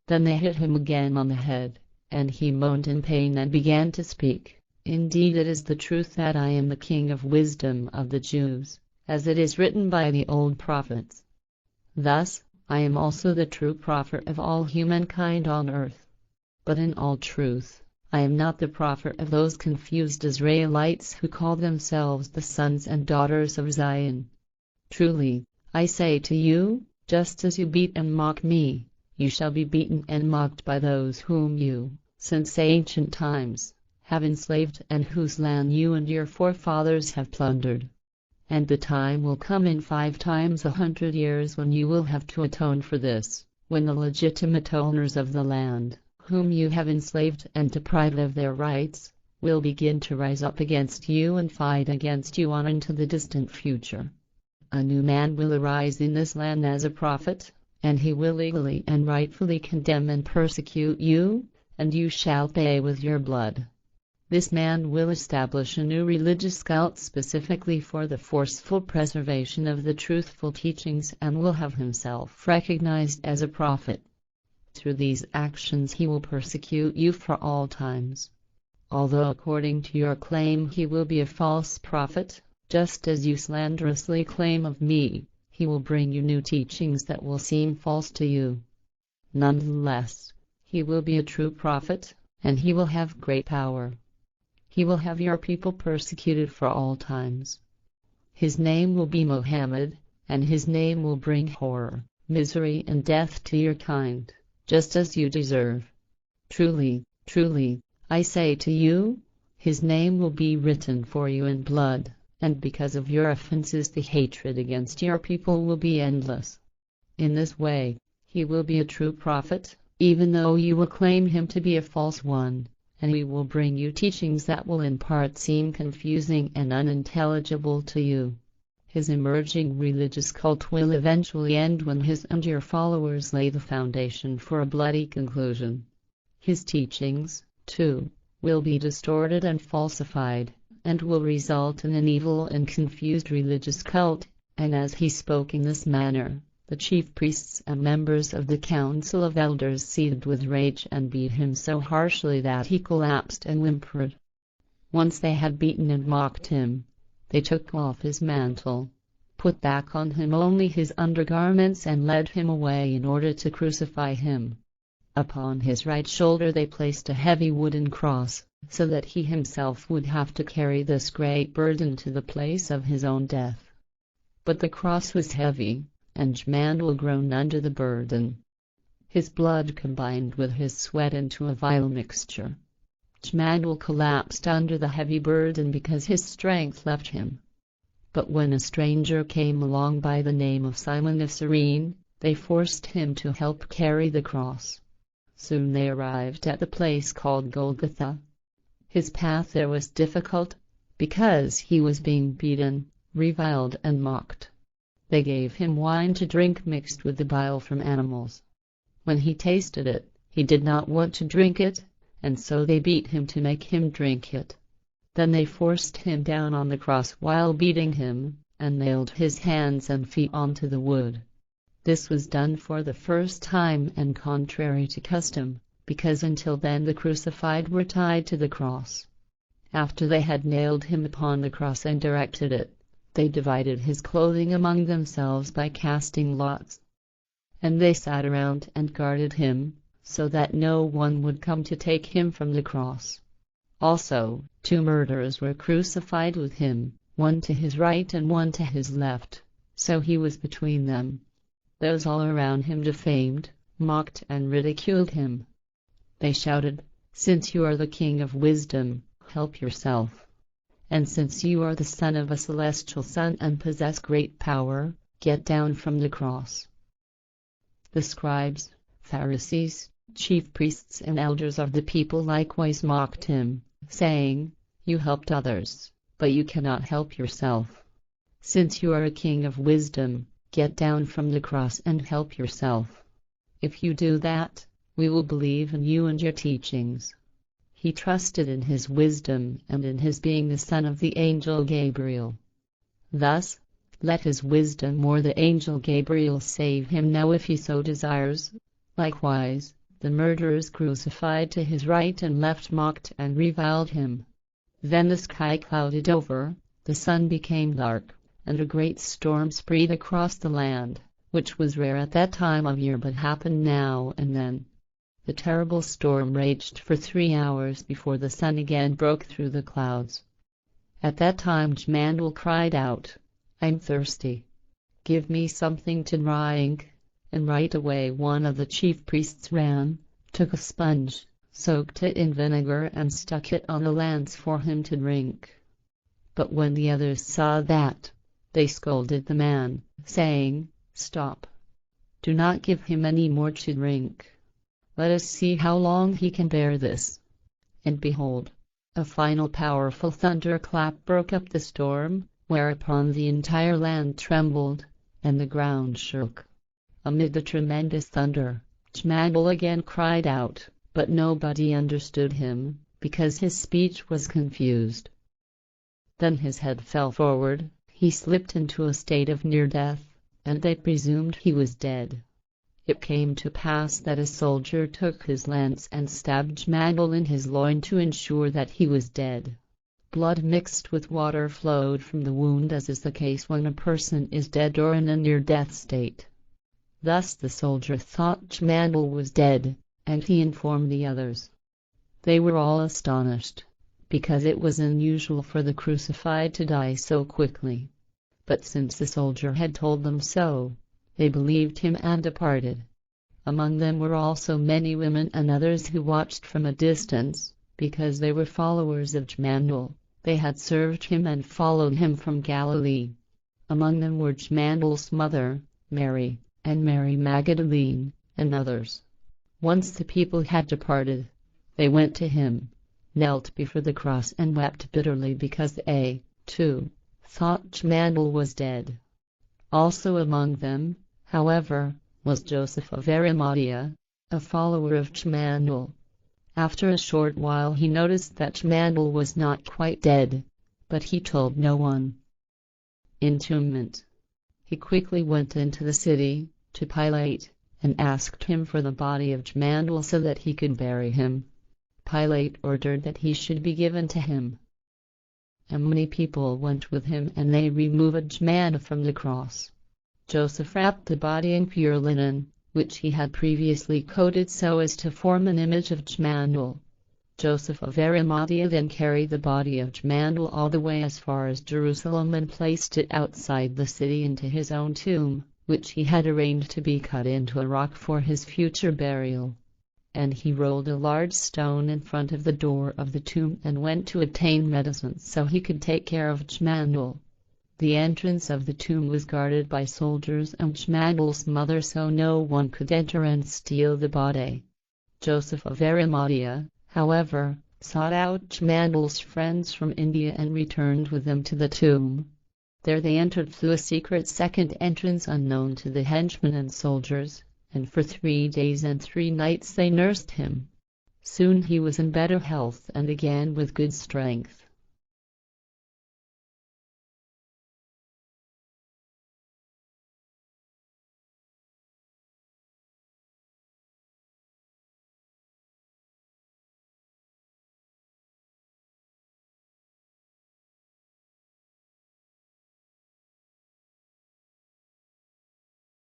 Then they hit him again on the head, and he moaned in pain and began to speak. Indeed, it is the truth that I am the king of wisdom of the Jews, as it is written by the old prophets. Thus, I am also the true prophet of all humankind on earth. But in all truth, I am not the prophet of those confused Israelites who call themselves the sons and daughters of Zion. Truly, I say to you, just as you beat and mock me, you shall be beaten and mocked by those whom you, since ancient times, have enslaved and whose land you and your forefathers have plundered. And the time will come in 5 times 100 years when you will have to atone for this, when the legitimate owners of the land, whom you have enslaved and deprived of their rights, will begin to rise up against you and fight against you on into the distant future. A new man will arise in this land as a prophet, and he will legally and rightfully condemn and persecute you, and you shall pay with your blood. This man will establish a new religious cult specifically for the forceful preservation of the truthful teachings and will have himself recognized as a prophet. Through these actions he will persecute you for all times. Although according to your claim he will be a false prophet, just as you slanderously claim of me, he will bring you new teachings that will seem false to you. Nonetheless, he will be a true prophet, and he will have great power. He will have your people persecuted for all times. His name will be Mohammed, and his name will bring horror, misery and death to your kind, just as you deserve. Truly, truly, I say to you, his name will be written for you in blood, and because of your offenses the hatred against your people will be endless. In this way, he will be a true prophet, even though you will claim him to be a false one, and he will bring you teachings that will in part seem confusing and unintelligible to you. His emerging religious cult will eventually end when his and your followers lay the foundation for a bloody conclusion. His teachings, too, will be distorted and falsified, and will result in an evil and confused religious cult, and as he spoke in this manner, the chief priests and members of the council of elders seethed with rage and beat him so harshly that he collapsed and whimpered. Once they had beaten and mocked him, they took off his mantle, put back on him only his undergarments and led him away in order to crucify him. Upon his right shoulder they placed a heavy wooden cross, so that he himself would have to carry this great burden to the place of his own death. But the cross was heavy, and Jmmanuel groaned under the burden. His blood combined with his sweat into a vile mixture. Jmmanuel collapsed under the heavy burden because his strength left him. But when a stranger came along by the name of Simon of Cyrene, they forced him to help carry the cross. Soon they arrived at the place called Golgotha. His path there was difficult, because he was being beaten, reviled and mocked. They gave him wine to drink mixed with the bile from animals. When he tasted it, he did not want to drink it, and so they beat him to make him drink it. Then they forced him down on the cross while beating him, and nailed his hands and feet onto the wood. This was done for the first time and contrary to custom, because until then the crucified were tied to the cross. After they had nailed him upon the cross and erected it, they divided his clothing among themselves by casting lots. And they sat around and guarded him, so that no one would come to take him from the cross. Also, 2 murderers were crucified with him, one to his right and one to his left, so he was between them. Those all around him defamed, mocked and ridiculed him. They shouted, "Since you are the king of wisdom, help yourself. And since you are the son of a celestial son and possess great power, get down from the cross." The scribes, Pharisees, chief priests and elders of the people likewise mocked him, saying, "You helped others, but you cannot help yourself. Since you are a king of wisdom, get down from the cross and help yourself. If you do that, we will believe in you and your teachings." He trusted in his wisdom and in his being the son of the angel Gabriel. Thus, let his wisdom or the angel Gabriel save him now if he so desires. Likewise, The murderers crucified to his right and left mocked and reviled him. Then the sky clouded over, the sun became dark, and a great storm spread across the land, which was rare at that time of year but happened now and then. The terrible storm raged for 3 hours before the sun again broke through the clouds. At that time Jmmanuel cried out, "I'm thirsty. Give me something to drink." And right away one of the chief priests ran, took a sponge, soaked it in vinegar and stuck it on the lance for him to drink. But when the others saw that, they scolded the man, saying, "Stop. Do not give him any more to drink. Let us see how long he can bear this." And behold, a final powerful thunderclap broke up the storm, whereupon the entire land trembled, and the ground shook. Amid the tremendous thunder, Jmmanuel again cried out, but nobody understood him, because his speech was confused. Then his head fell forward, he slipped into a state of near death, and they presumed he was dead. It came to pass that a soldier took his lance and stabbed Jmmanuel in his loin to ensure that he was dead. Blood mixed with water flowed from the wound, as is the case when a person is dead or in a near-death state. Thus the soldier thought Jmmanuel was dead, and he informed the others. They were all astonished, because it was unusual for the crucified to die so quickly. But since the soldier had told them so, they believed him and departed. Among them were also many women and others who watched from a distance, because they were followers of Jmmanuel. They had served him and followed him from Galilee. Among them were Jmmanuel's mother, Mary, and Mary Magdalene, and others. Once the people had departed, they went to him, knelt before the cross and wept bitterly because they, too, thought Jmmanuel was dead. Also among them, however, was Joseph of Arimathea, a follower of Jmmanuel. After a short while he noticed that Jmmanuel was not quite dead, but he told no one. Entombment. He quickly went into the city, to Pilate, and asked him for the body of Jmmanuel so that he could bury him. Pilate ordered that he should be given to him. And many people went with him, and they removed Jmmanuel from the cross. Joseph wrapped the body in pure linen, which he had previously coated so as to form an image of Jmmanuel. Joseph of Arimathea then carried the body of Jmmanuel all the way as far as Jerusalem and placed it outside the city into his own tomb, which he had arranged to be cut into a rock for his future burial. And he rolled a large stone in front of the door of the tomb and went to obtain medicine so he could take care of Jmmanuel. The entrance of the tomb was guarded by soldiers and Jmmanuel's mother, so no one could enter and steal the body. Joseph of Arimathea, however, sought out Jmmanuel's friends from India and returned with them to the tomb. There they entered through a secret second entrance unknown to the henchmen and soldiers, and for 3 days and 3 nights they nursed him. Soon he was in better health and again with good strength.